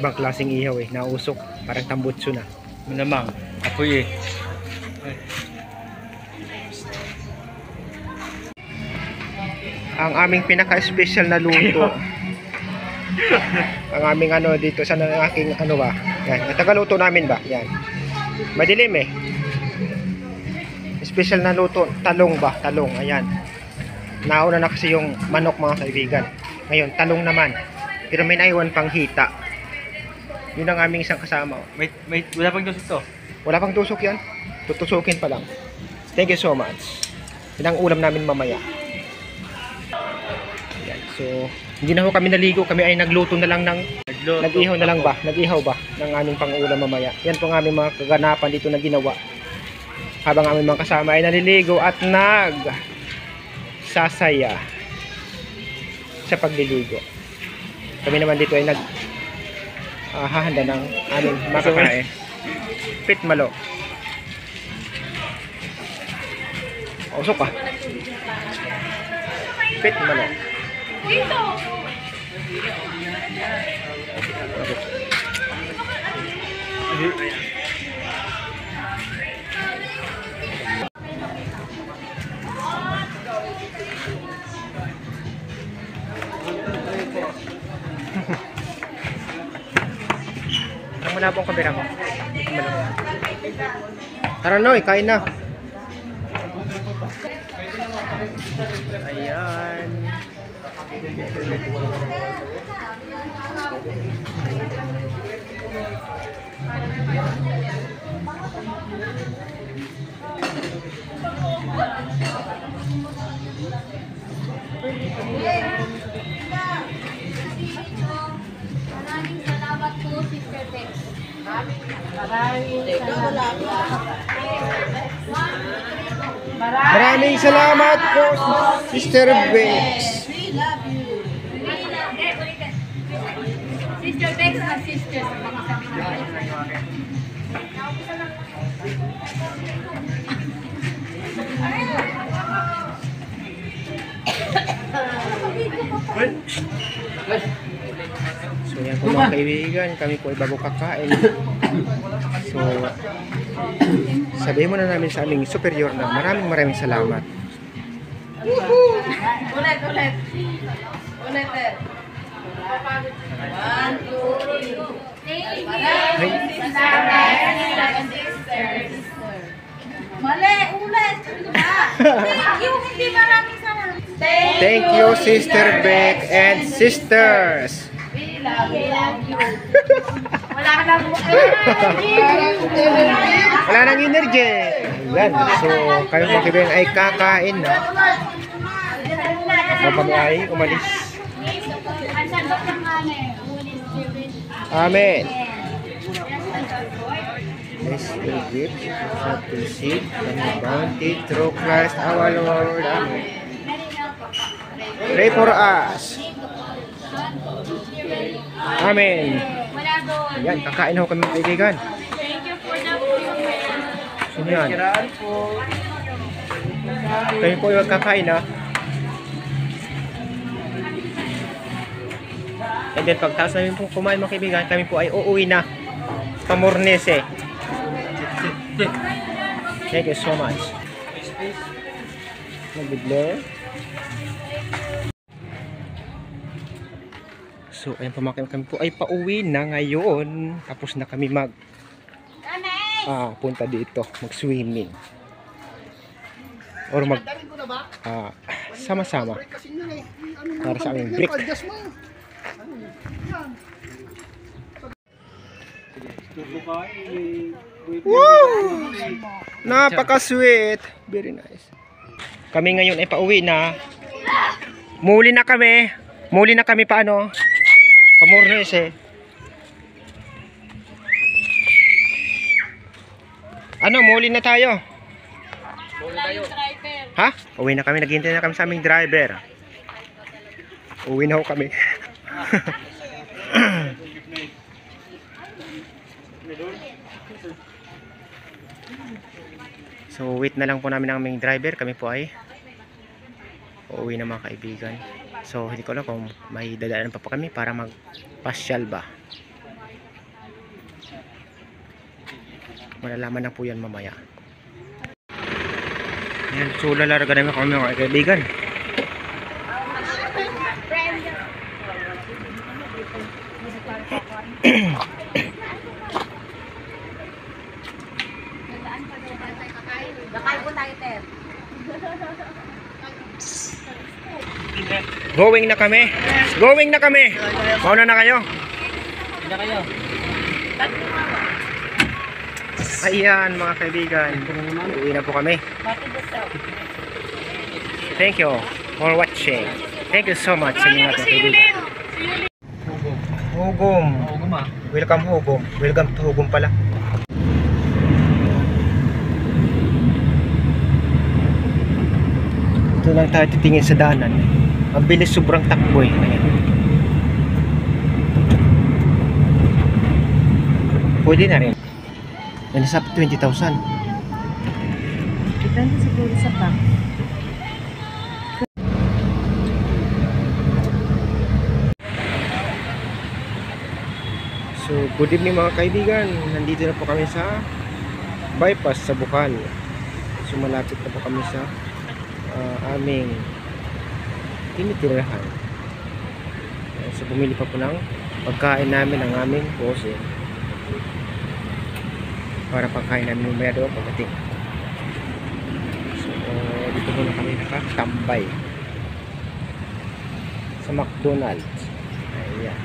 Ibang klaseng ihaw eh, nausok, parang tambutso na. Malamang, apoy eh. Ang aming pinaka-special na luto. Ang aming ano dito sa aking ano ba? Yan, ang tagaluto namin ba? Yan. Madilim eh. Special na luto, talong ba? Talong, ayan. Nauna na kasi yung manok mga kaibigan. Ngayon, talong naman. Pero may naiwan pang hita. Yun ang aming isang kasama. Wala pang tusok to. Wala pang tusok yan. Tutusukin pa lang. Thank you so much. Yan ang ulam namin mamaya. Yan. So, hindi na ho kami naligo. Kami ay nagluto na lang ng... Nag-ihaw na lang ba? Nag-ihaw ba? Ng aming pang-ulam mamaya. Yan po ang aming mga kaganapan dito na ginawa. Habang aming mga kasama ay naliligo at sasaya sa pagliligo. Kami naman dito ay hahanda ng aming makakain. Pitmalo. Usok pa. Pitmalo. Dito. Ang malabong kamera mo. Tara Noy, kain na. Ayan. Maraming salamat po, Sister Bex. Maraming salamat po, Sister Bex. Sister Bex and sisters. So yan po mga kaibigan, kami po ay bago kakain. So sabihin muna namin sa aming superior na maraming salamat. Ulit. Ulit. 1, 2, 3. Mali, ulit. Thank you, hindi maraming salamat. Thank you, Sister Beck and sisters. We love you. Wala ka lang Wala nang energy. Yan. So kayo mga kaibigan ay kakain na. So kami ay umalis. Amen. Let's give to seek and bounty through Christ our Lord. Amen. Pray for us. Amen. Yan, kakain ho kami mga kaibigan. Thank you for the food. Sino yan? Kayo po yung kakain ha. And then pagtaas namin po kumain mga kaibigan, kami po ay uuwi na. Pamornese. Thank you so much. Magbigla. So ayan po mga kaibigan, kami po ay pauwi na ngayon. Tapos na kami punta dito, mag-swimming. Or sama-sama. Para sa aming break. Woo! Napaka-sweet. Very nice. Kami ngayon ay pauwi na. Muli na kami paano? Pamornes eh. Ano, muli na tayo. Ha? Uwi na kami, naghihintay na kami sa aming driver. Uwi na ho kami. So wait na lang po namin ang aming driver. Kami po ay uuwi na mga kaibigan. So hindi ko alam kung may dadaanan pa kami para magpasyal ba. Malalaman na po yan mamaya. Yan, so lalarga namin kami mga kaibigan. Bakay po tayo, Ter. Going na kami. Going na kami. Mauna na kayo. Hindi kayo. Ayan mga kaibigan. Uwi na po kami. Thank you for watching. Thank you so much sa mga kaibigan. Hugom. Hugom ah. Welcome Hugom. Welcome to Hugom pala. Ito lang tayo titingin sa daanan. Ang bilis, sobrang takbo eh. Ayan. Pwede na rin. Yan sa 20,000. Depende siguro sa pack. So, good evening mga kaibigan. Nandito na po kami sa bypass sa Bukal. So, malapit na po kami sa aming tinitirahan. So, bumili pa po ng pagkain namin ang aming boss para pagkain namin umaya doon pagdating. So, dito muna kami nakatambay sa McDonald's. Ayan.